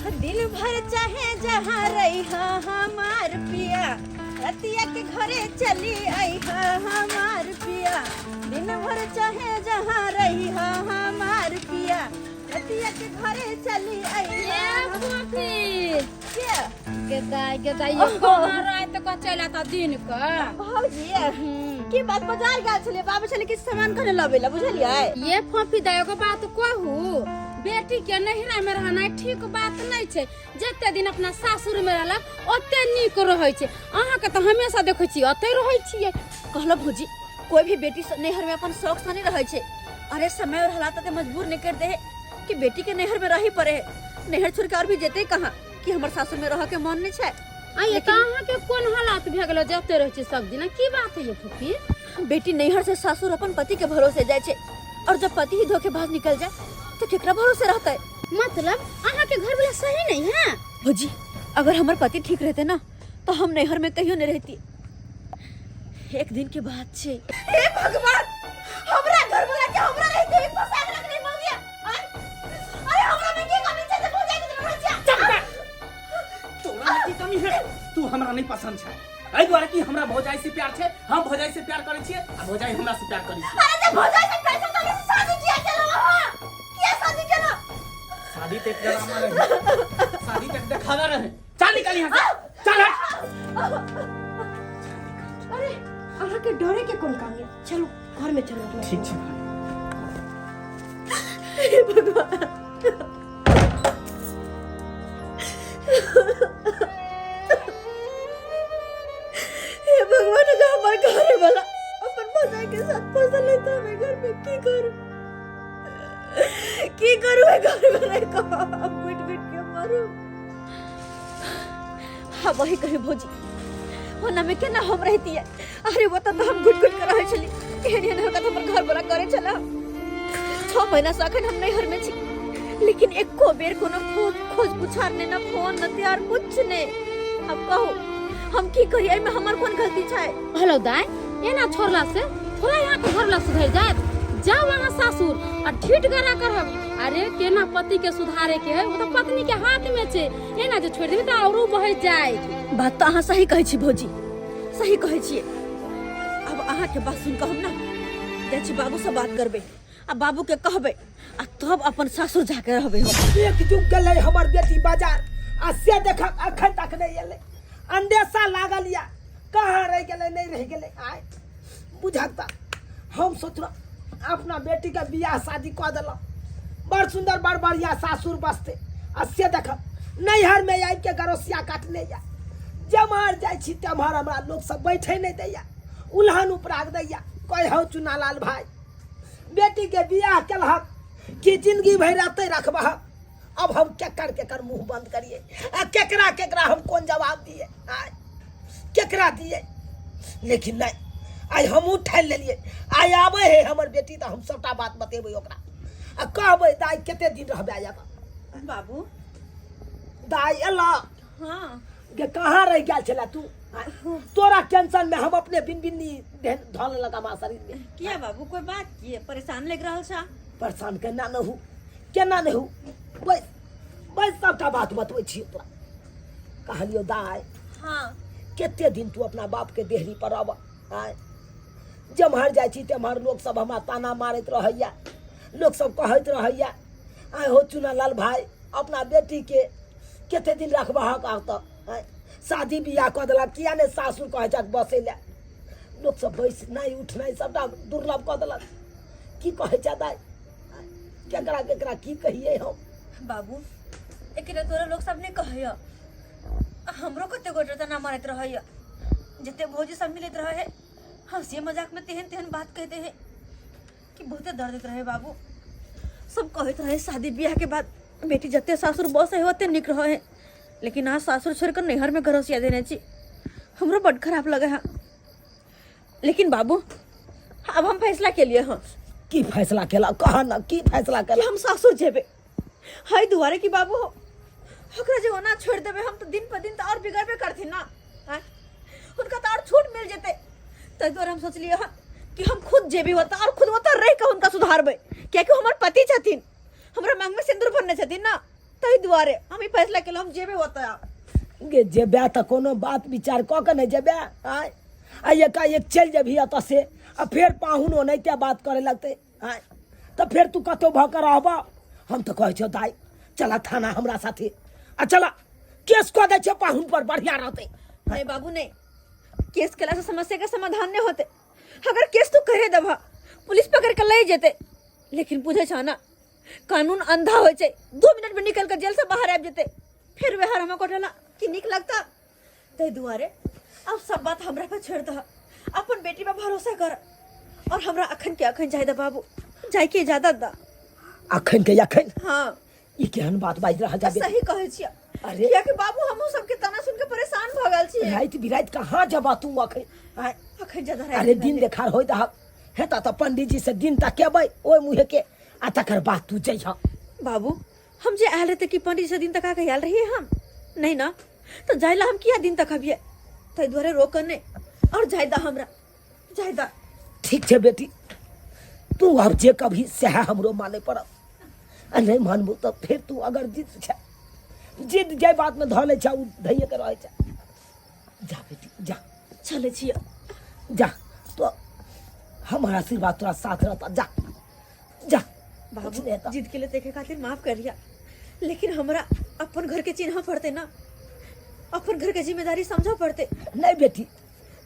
दिन भर चाहे जहाँ रही हमार पिया, रतिया के घरे चली आई हमार पिया। दिन भर चाहे जहाँ रही हमार पिया, रतिया के घरे चली आई। के ये रात का चला था दिन का भौजी की बात बाजार गए छले, बाबू छले कि सामान खने लबेला बुझलिए। ये फोफी दायो के बात कहू, बेटी के नहिरा में रहना ठीक बात नहीं छे। जते दिन अपना सासुर में रहलक ओते नीक रहै छे। अहाँ के त हमेशा देखै छी ओते रहै छिए। कहलो भौजी कोई भी बेटी नैहर में अपन शौक से नहीं रहै छे। अरे समय और हालात ते मजबूर नहीं कर दे कि बेटी के नैहर में रही पड़े। नैहर छोड़ के और भी जेते कहां कि हमर सासुर में रह के मन नहीं छे। आये कहां के कोन हालात भ गेलो जते रहै छी सब दिन। की बात है ये फूफी? बेटी नैहर से सासुर अपन पति के भरोसे जाय छे, और जब पति ही धोखेबाज निकल जाए तो केकरा भरोसे रहता है? मतलब अहाँ के घर वाला सही नहीं है? भौजी अगर हमारे पति ठीक रहते ना तो हम नैहर में कहियो नहीं रहती। एक दिन के बाद छे। हे भगवान, हमरा घर वाला के हमरा रहते फसाद रखने बोल दिया। अरे हमरा में की कमी छे से बोल जाए कि रह जा। तोरा में की कमी है? तू हमरा नहीं पसंद छे। एहि द्वारा कि हमरा भौजाई से प्यार छे, हम भौजाई से प्यार करे छिए आ भौजाई हमरा से प्यार करे छी। अरे जब भौजाई से प्यार करता है शादी किया चलो वहां। किया शादी केना? शादी तक ड्रामा रहे, शादी तक दिखावा रहे। चल निकल यहां से, चल हट। अरे अहाँ के डरे के कौन काम है? चलो घर में चलो अपना। ठीक छे। हे भगवान, हे भगवान, अगर हमारे घर वाला अपन भौजाई के साथ फसल है तो मैं घर में की करूं? की करूं मैं घर में रह को गुट के मरूं? हाँ वही कहे भौजी, वरना में केना हम रहती है। अरे वो तो हम गुट कर रहे छली एहन होगा तो हमर घर वाला करे चला। 6 महीना से अखन हम नैहर में छी, लेकिन एको बेर कोनो खोज पुछार ने, ना फोन न त्यार कुछ ने। अब कहो हम की करी? एमे हमर कोन गलती छै? हेलो दाई, एना छोड़ला से थोड़ा यहाँ के घर वाला सुधर जाए। जाओ वहाँ सासुर और ठीक करा करब। अरे केना पति के सुधारे के है, वो तो पत्नी के हाथ में छे। एना जो छोड़ देबे त औरो बह जाए। बात तो अहाँ सही कहै छी भौजी, सही कहै छी। अब अहाँ के बात सुन के हम ना जाइ छी बाबू से बात करबे, आ बाबू के कहबे, आ तब अपन सासुर जाके रहबे। एक जुग गले हमर बेटी बाजार आ से देख अखन तक नहीं एले। अंदेशा लागल या कहाँ रह गेले नहीं रह गेले। आय बुझता हम सोचलो अपना बेटी के बियाह शादी कर दिल, बड़ सुंदर बड़ बढ़िया सासुर बसते। आ से देख नैहर में आबि के गरोसिया काटने जा। जमार जाइ छी तम्हर हमरा लोग सब बैठे नहीं दैया, उल्हन उपराग दैया। कहे हो चुनालाल भाई बेटी के बियाह केलहक कि जिंदगी भर रहते रखबह। अब हम केकर मुंह बंद करिए आ केकरा हम कौन जवाब दिए? केकरा दिए? लेकिन नहीं, आई हम उठाई लेलिए। आई आवे है हमर बेटी तो हम सबटा बात बतेबै ओकरा आ कहबै दाई केते दिन रहबे आबा। बाबू दाई एला। हाँ के कहाँ रह गेल छला तू? तोरा टेंशन में हम अपने बिन बिन्नी धन लगा मा शरीर में। किया बाबू कोई बात किए परेशान लग रहल छा? परेशान केना न हूँ, केना नहीं हूँ। बस बस सबटा बात बतबै छी तोरा। कहलियो दाई हाँ केते दिन तू अपना बाप के देहरी पर अब। आय जम्हर जाइ छी तम्हर लोग सब हमरा ताना मारत रहैया, लोग सब कहत रहैया आय हो चुनालाल भाई अपना बेटी के केते दिन रखबहक। आ तो शादी बियाह कर देलक, किया ने सासुर कहे जाक बसे ले। लोग सब बैस नहीं उठनाई सबटा दुर्लभ कर देलक। की कहे जा दाई? केकरा की कहिए हम? बाबू एकरे तोरा लोग सब ने कहैया, हमरो कते गोटे तना मारत रहैया। जते भौजी सब मिलत रहे हंसी मजाक में तेहन बात कहते हैं कि बहुते दर्द देत रहे। बाबू सब कहत रहे शादी ब्याह के बाद बेटी जते सासुर बस है ओते निक रहे, लेकिन आज सासुर छोड़ कर नैहर में गरोसिया देने छी। हमरो बड़ खराब लगे है। लेकिन बाबू अब हम फैसला के लिए हाँ। की फैसला केला? कहा ना की फैसला कि केला? हम सासुर जेबे। हाय दुआरे की बाबू हो ओकरा जे ओना छोड़ देबे हम तो दिन पर दिन तो और बिगड़बे करथिन ना। हां उनका तो और छूट मिल जेते। तै द्वारे हम सोचलिए हां कि हम खुद जेबी होता और खुद होता रह के उनका सुधारबे, क्या कि हमर पति छथिन, हमरा मांग में सिंदूर भरने छथिन ना। तई दुआरे हम ई फैसला केलो हम जेबे होता गे जेबे त कोनो बात विचार क के नहीं जेबे आय आ एकाएक चल जेबही अत से आ फिर पाहुन ओनाहिते बात करे लगते आय तो फिर तू कतो भ कर रहबा हम तो कहै छौ दाई चला थाना हमरा साथे आ चला केस क दै छे पाहुन पर बढ़िया रहते नहीं बाबू नहीं, केस केला से समस्या का समाधान नहीं होते। अगर केस तू करे दबा पुलिस पकड़ के ले जेते, लेकिन बुझे छा ना कानून अंधा हो जाए, 2 मिनट में निकल कर जेल से बाहर आ जेते, फिर वे हर हम कोटला कि निक लगता। ते दुआरे अब सब बात हमरा पे छोड़ द, अपन बेटी पे भरोसा कर और हमरा अखन के अखन जाय द बाबू, जाय के इजाजत द। अखन के अखन हां ई केहन बात बाज रहा जाबे सही कहै छियै। अरे किया कि बाबू हमहु सबके तना सुन के परेशान भ गेल छी। रात बिरात कहां जबा तू अखन आय अखन ज्यादा रात अरे दिन देखार होय द हेता त पंडित जी से दिन तकेबै ओय मुहे के आ तकर बाद तू जइहा। बाबू हम जे आयल रहते कि पंडित से दिन तक आके आयल रहिए हम नहीं ना, तो जायला हम किया दिन तक अभिये तै द्वारे रोकने और जायदा हमरा जायदा। ठीक छे बेटी, तू अब जे कभी सह हमरो माने पड़त आ नहीं मानबू तो फिर तू अगर जिद जे बात में धले छ उ धैये के रहे छ। जा बेटी जा चले छिए जा, तो हमारा आशीर्वाद तोरा साथ रहता। जा जा बाबू जिद के लिए देखे खातिर माफ करिया, लेकिन हमरा अपन घर के चिन्ह पड़ते ना, अपन घर के जिम्मेदारी समझा पड़ते। नहीं बेटी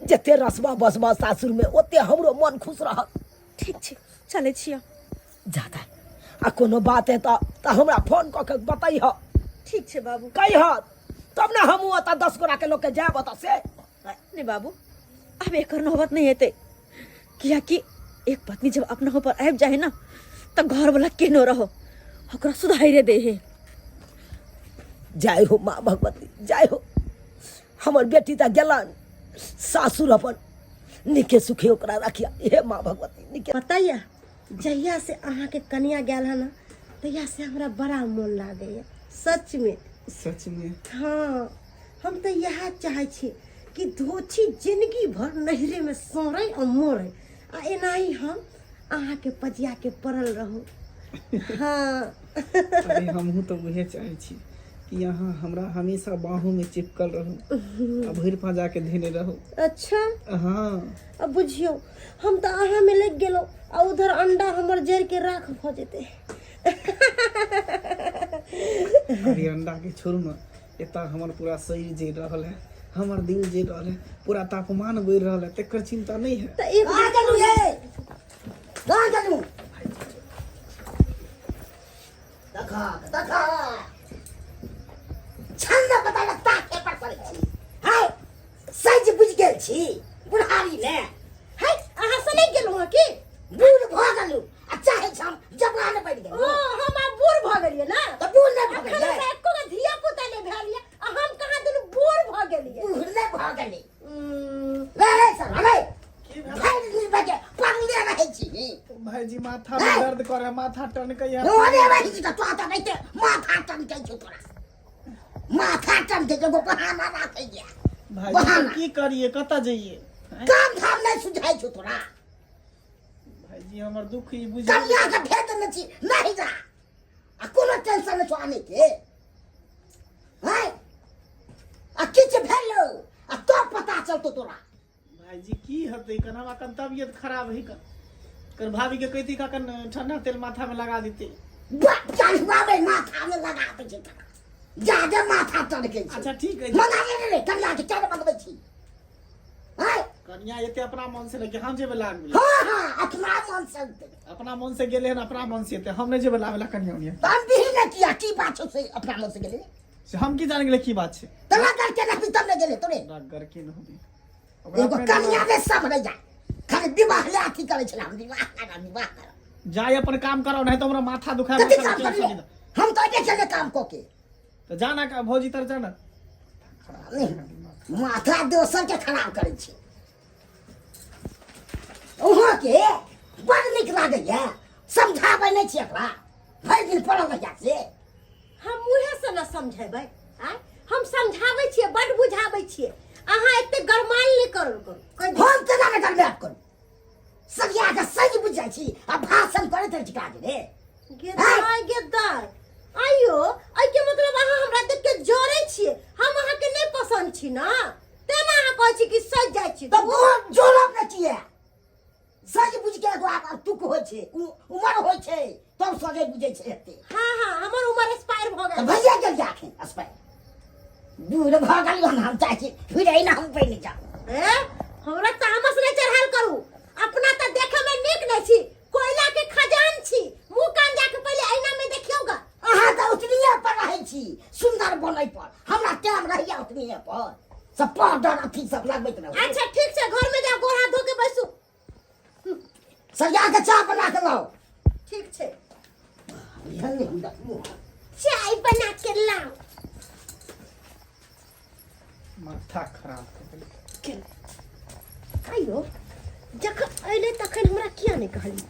जते रसवा बसवा सासुर में ओते हमरो मन खुश रहत। ठीक छे चले छिए। जाता आ कोनो बात है तो हमरा फोन क के बताई ह। ठीक छे बाबू। कही ह तब ना हम अता 10 गोरा के लोग के जाय बता से। नहीं बाबू अब एकर नौबत नहीं हेते, किया कि एक पत्नी जब अपना ऊपर आब जाए ना तब घर वाला केनो रहो ओकरा सुधारे दे है। जय हो माँ भगवती जय हो। हमर बेटी त गेलन सासुर अपन निके सुखे ओकरा रखिया। हे माँ भगवती निके बताइए जहिया से अहाँ के कन्या गेल है ना तहिया से हमरा बड़ा मन लागे सच में। सच में हाँ हम तो यह चाहे छी कि धोछी जिंदगी भर नहरे में सोरे और मोरे आ एनाही हम अहाँ के पजिया के पड़ल रहो। हाँ अरे हमहू तो वहे चाहे छी कि यहाँ हमरा हमेशा बाहों में चिपकल रहो, अब भर पाजा के धेने रहो। अच्छा हाँ अब बुझियो हम तो अहाँ में लग गेलो आ उधर अंडा हमर जर के राख भ जेते। अरे अंडा के छोड़ में एता हमर पूरा शरीर जे रहल है, हमर दिल जे रहल है, पूरा तापमान बढ़ रहल है, तेकर चिंता नहीं है। तो एक कहां गेलू ये कहां गेलू देखा छंद पता लगता के पर पड़े छी। हाय सज बुझ गेल छी बुढ़ारी ने। है अहाँ से नहीं गेलो हँ की बूढ़ भ गेलू आ चाहे छम जवान बढ़ गेल। ओ हम आब बूढ़ भ गेलिए ना त बूढ़ ने भ अखन गेलै से एको के धिया पुता नहीं भेलिए आ हम कहाँ दुनु बूढ़ भ गेलिए। बूढ़ ने भ गेलै रे सर रे भाई दिन बजे पगले रहै छी। भाईजी माथा में दर्द करे, माथा टनकै है। ओरे भाई जी तो आता नहीं ते माथा टनकै छ तोरा माथा टनकै एगो बहाना राखै गया। भाईजी की करिए कता जाइए? काम धाम नहीं सुझाई छ तोरा। भाईजी हमर दुख ई बुझ कन्या के भेट न छी नहीं जा आ कोनो टेंशन न आने के। हाय आ किछ भेलो आ तो पता चलतो तोरा। भाईजी की हते कन हमरा कन तबियत खराब है कर भाभी के कहती का कन ठंडा तेल माथा में लगा देते। चलवा में माथा में लगा दे छी ज्यादा माथा टनकै छी। अच्छा ठीक है मना ले कन्या के चल मंगबै छी। हाय कन्या एते अपना मन से लेके हम जेबे लाग हां हां अपना मन से अपना मन से गेले हन, अपना मन से हम नहीं जेबे लावेला कन्या उन्हें। हम भी न किया की बात से अपना मन से गेले से हम की जान गेले की बात छे। तला करके न भी तब न गेले तोरे डगर के न होबी एगो कन्या में सब रह जाए खाली विवाह ले अथी करे छला हम विवाह जाय अपन काम करो नहीं तो हमरा माथा दुखाए। कथी काम कर ले हम तो देखे ले काम को के तो जाना का भौजी तर जाना नहीं माथा दोसर के खराब करे छी। ओहो के बड़ निक लागे है समझाबै नहीं छी एकरा भरि दिन पड़ल रह से। हम मुहे से न समझेबै आय हम समझाबै छियै बड़ बुझाबै छियै अहाँ एते गरमाइल नहीं करल करू। हम केना न करबे करू सगिया के सही बुझ जाइ छी आ भाषण करे त चिका दे रे। गेदाय गेदाय आइयो आई के मतलब अहाँ हमरा देख के जरे छिए हम अहाँ के नहीं पसंद छी ना तेना अहाँ कहै छी कि सज जाइ छी तो जोरब न छिए सज बुझ के एगो आ तुक होइ छै उमर होइ छै तब सजे बुझै छै एते हां हां हमर उम्र एक्सपायर भ तो गेल भैया जल जाके अस्पताल दूर भ गेल हम चाची फिर आई ना हम पे नहीं जाओ ए हमरा तामस नहीं चढ़ाल करू अपना त देखे में नीक नहीं छी कोयला के खजान छी मुंह कान जाके पहले आईना में देखियोगा अहाँ तो उतनिए पर रहै छी सुंदर बनै पर हमरा टाइम रहिया उतनिए पर सब पाउडर अथी सब लगबैत रहू अच्छा ठीक छै घर में जा गोड़ हाथ धो के बैसू सरिया के चाय बना के लाओ ठीक छै ध्यान नहीं हमरा चाय बना के लाओ माथा खराब कर देलकै। आइयो जखन अइले तखन हमरा किया नहीं कहली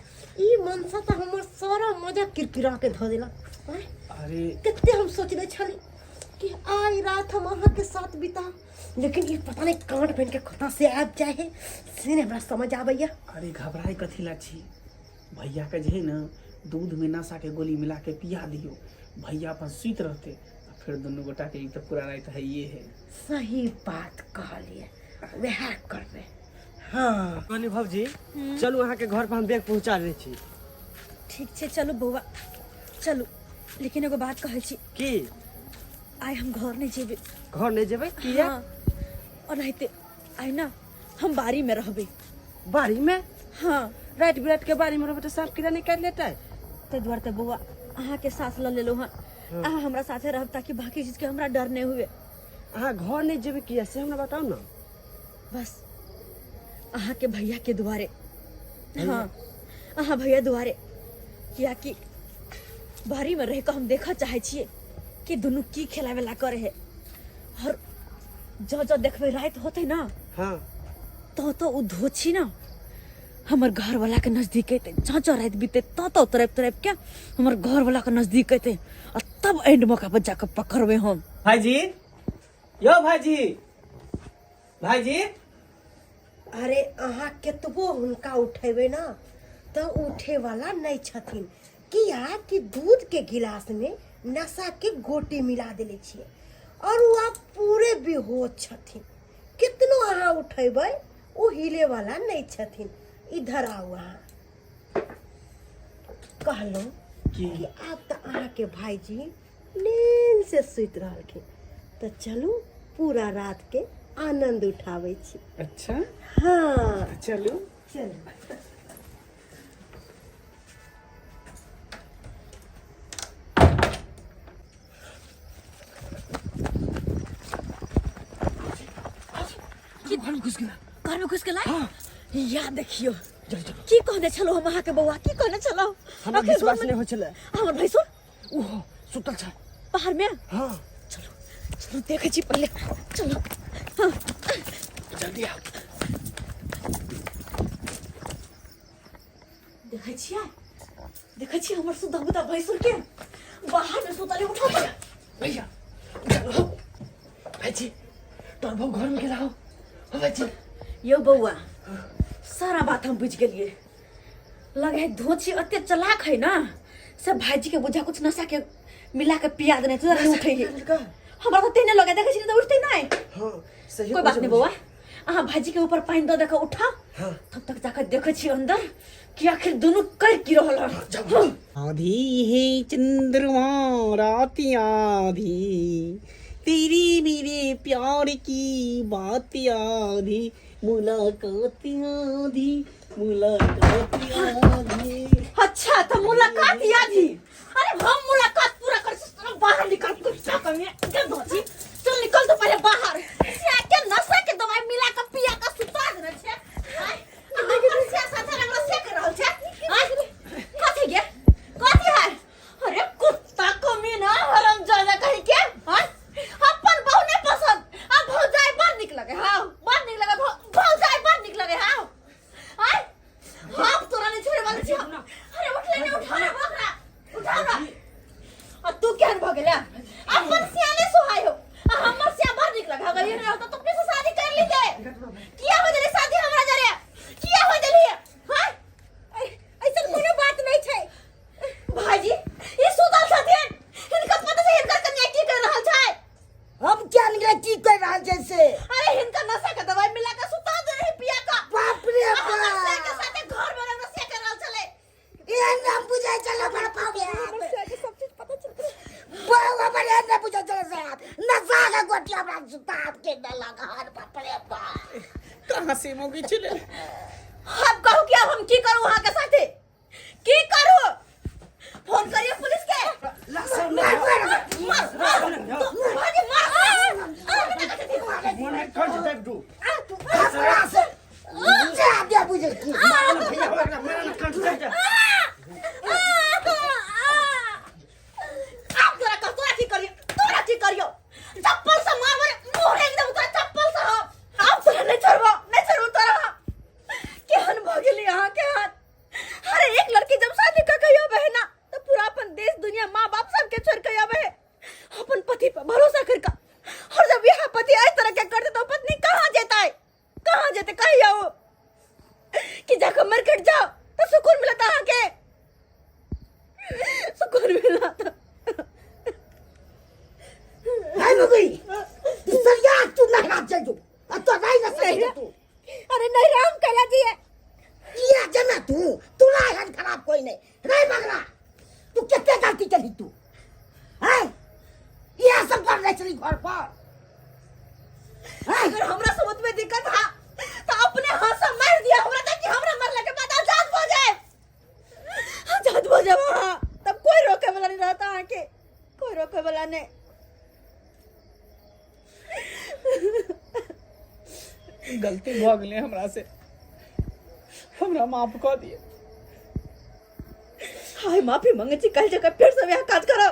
ई मनसा त हमर सारा मजा किरकिरा के ध देलक अरे कितने हम सोचले छली कि आई रात हम अहाँ के साथ बिता लेकिन ये पता नहीं कांट बन के कता से आब जाए है से नहीं हमरा समझ आबैया अरे घबराए कथी ला छी भैया के जे है ना दूध में नशा के गोली मिला के पिया दियो भैया अपन सुत रहते आ फिर दोनों गोटा के एक तो पूरा रात है ये है। सही बात कहलिए वह करबे हाँ मानी भाजी चलू अहाँ के घर पर हम बैग पहुंचा दै छी ठीक छै चलू बौआ चलू लेकिन एगो बात कहै छी की आइ हम घर नहीं जेबे घर नहीं जेबै किया हाँ और रहते आइ ना हम बारी में रहबे बाड़ी में हाँ रात बिरात के बाड़ी में रहबै तो सांप कीड़ा निकाल लेतै ते दुआरे ते बौआ अहाँ के साथ ल लेलो हन अहाँ हमरा साथे रहब ताकि बाकी चीज के हमरा डर नहीं हुए अहाँ घर नहीं जेबै किया से हमरा बताउ ना बस अहाँ के भैया के दुआरे हाँ अहाँ भैया दुआरे किया कि बारी में रह के हम देखा चाहे छिए कि दुनू की खेलावेला करे है और जो देखबे रात होते ना हाँ तो उ धोछी ना हमर घर वाला के नजदीक अते जो रात बीते तो तरफ क्या हमर घर वाला के नजदीक अते और तब एंड मौका पर जाकर पकड़बे हम भाईजी यो भाईजी भाईजी अरे अहाँ केतबो हुनका उठेबे ना तो उठे वाला नहीं छथिन किया कि दूध के गिलास में नशा के गोटी मिला देले छिए और वो आप पूरे बेहोश छथिन कितनो अहाँ उठेबै वो हिले वाला नहीं छथिन इधर आओ अहाँ कहलो कि आप तो अहाँ के भाईजी नींद से सुत रहलखिन तो चलू पूरा रात के आनंद उठावे छी अच्छा हाँ चलू चलो घर में घुस के लाए या देखियो की कहने चलो हम अहाँ के बौआ की कहने चलो हमरा विश्वास नहीं हो छले हमर भैंसुर ओहो सुतल छै बाहर में हाँ चलो देखे छी पहले चलो हाँ। जल्दी आओ देखे छिए हमर सुधा बुधा भैंसुर के बाहर में सुतले उठा भैया चलो भाईजी तोर बहु घर में गेला हो भाईजी यो बौआ सारा बात हम बुझ गेलिए लगे धोची अत्ते चलाक है ना से भाईजी के बुझा कुछ नशा के मिला के पिया देने तो उठे हमरा तो तेने लगे देखे छी तो उठते नहीं हाँ सही कोई बात नहीं बौआ अहाँ भाईजी के ऊपर पानी दो देखो उठा हाँ तब तक जाकर देखे छी अंदर कि आखिर दोनों कर की रहल है आधी है चंद्रमा रात आधी तेरी मेरे प्यार की बात आधी मुलाकात आधी मुलाकात आधी। अच्छा तो मुलाकात याद ही अरे हम मुलाकात पूरा कर से बाहर निकल कुछ ना करिए चल धोची चल निकल तो पहले बाहर से के नशा के दवाई मिला के पिया का सुता देने छे हाय अगर से साथे हमरा से कर रहल छे हाय कथि गे कथि है अरे कुत्ता कमी ना हराम जाना कहि के हाय अपन बहु ने पसंद अब भौजाई बड़ निक लगे हां बड़ निक लगे भौजाई बड़ निक लगे हां हाय हम तोरा नहीं छोड़े वाले छी अरे उठ ले उठा ले उठा ना और तू केहन भ गेला अपन सियाने सुहायो बेटी कर रहा जैसे अरे हिनका नशा का दवाई मिला के सुता दे रही पिया का। बाप रे नशा के बाप साथे घर में नशा के रहल चले। ये नाम बुझे चलो बड़ पाओ नशा के सब चीज पता चल रहा। बाबा बड़े न बुझे चलो से नशा का गोटिया बड़ा सुता के न लगा हर बाप रे बाप कहाँ से मोगी चले अब कहो कि अब हम की करूं वहां के साथे? की करूं? फोन करिए पुलिस के। मार भाजी मार। मोने कौन से देख दू जा दे बुझे की भैया वाला मेरा ना कौन से देख आप जरा कर तोरा की करियो चप्पल से मार मारे मोरे एकदम तोरा चप्पल से हम आप तोरा नहीं छोड़बो तोरा केहन भ गेली यहां के हाथ। अरे एक लड़की जब शादी कर गई हो बहना तो पूरा अपन देश दुनिया माँ बाप सबके छोड़ के आवे है अपन पति पर भरोसा करके। और जब यह पति इस तरह के करते तो पत्नी कहाँ जाता है? कहाँ जाते कहीं आओ कि जाकर मार्केट जाओ तो सुकून मिलता है के सुकून मिला था। हाय मगई तू सरिया तू नहीं चल तू अब तो नहीं ना सही तू अरे नहीं राम कला जी है ये जना तू ना हन खराब कोई नहीं मगरा तू कितने गलती चली तू हैं ये सब कर रहे चली घर पर अगर हमरा सबूत में दिक्कत था तो अपने हाथ से मार दिया हमरा तक कि हमरा मरने के बाद आजाद हो जाए वहां तब कोई रोके वाला नहीं रहता आके कोई रोके वाला नहीं। गलती भ गेलै हमरा से हमरा माफ कऽ दिए। हाय माफी मांगे छी कल जगह फिर से यह काज करो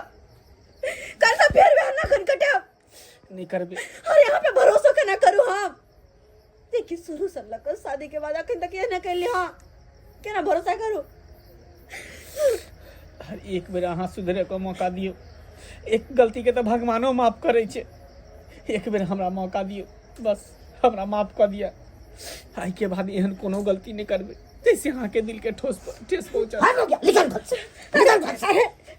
कल से फिर वह ना खन कटाओ नहीं करबे। और यहाँ पे भरोसा के ना करूँ हम देखिए शुरू से लग शादी के बाद अखन तक ये ना कर लिया क्या ना भरोसा करूँ। हर एक बेर अहाँ सुधरे को मौका दियो। एक गलती के तो भगवानो माफ करे छे। एक बेर हमरा मौका दियो बस हमरा माफ कर दिया। आई के बाद एहन कोनो गलती नहीं करबे जैसे अहाँ के दिल के ठेस पहुंचा। हां हो गया निकल घर से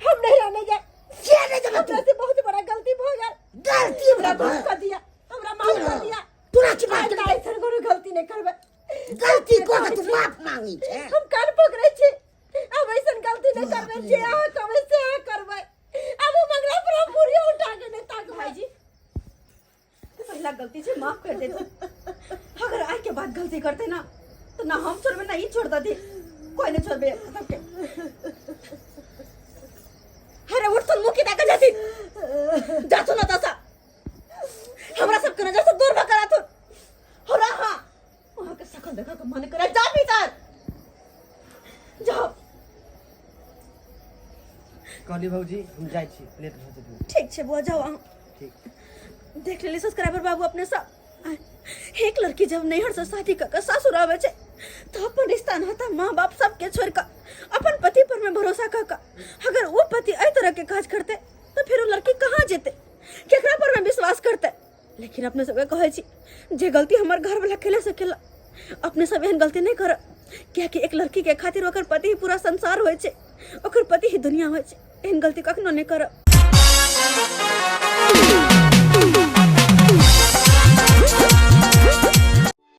हम नहीं रहने गए क्या नहीं जमा तू से बहुत बड़ा गलती हो गया गलती हमरा माफ कर दिया हमरा माफ कर दिया तूरा की बात आज ऐसा कोनो गलती नहीं करबे गलती को तू माफ मांगी छे हम कान पकड़े छी अब ऐसा गलती नहीं करबे जे अहाँ कबे से करबे अब वो मंगला पर हम पूरी उठा के नहीं ताक भाई जी पहला गलती से माफ कर दे अगर आज के बाद गलती करते ना तो ना हम छोड़बे ना ही छोड़ता थी कोई नहीं छोड़बे सबके। अरे उठ सुन मुकी ताक जाती जा सुना तसा हमरा सब के नजर से दूर भकरा तू हो रहा वहां के सकल देखा के मन करे जा भीतर जाओ। कहली भौजी हम जाई छी प्लेट भर दे ठीक छे बुआ जाओ अहाँ ठीक देख लेली सब्सक्राइबर बाबू अपने सब एक लड़की जब नैहर से शादी कर सासुर आवे छे तो अपन रिश्ता नाता माँ बाप सबके छोड़ कर अपन पति पर में भरोसा कर अगर वो पति ऐ तरह के काज करते तो फिर वो लड़की कहाँ जेते केकरा पर में विश्वास करते। लेकिन अपने सब कहे छी जे गलती हमार घर वाला केले सकेला अपने सब एहन गलती नहीं कर क्या कि एक लड़की के खातिर ओकर पति ही पूरा संसार होय छे ओकर पति ही दुनिया होय छे एहन गलती कखनो नहीं कर।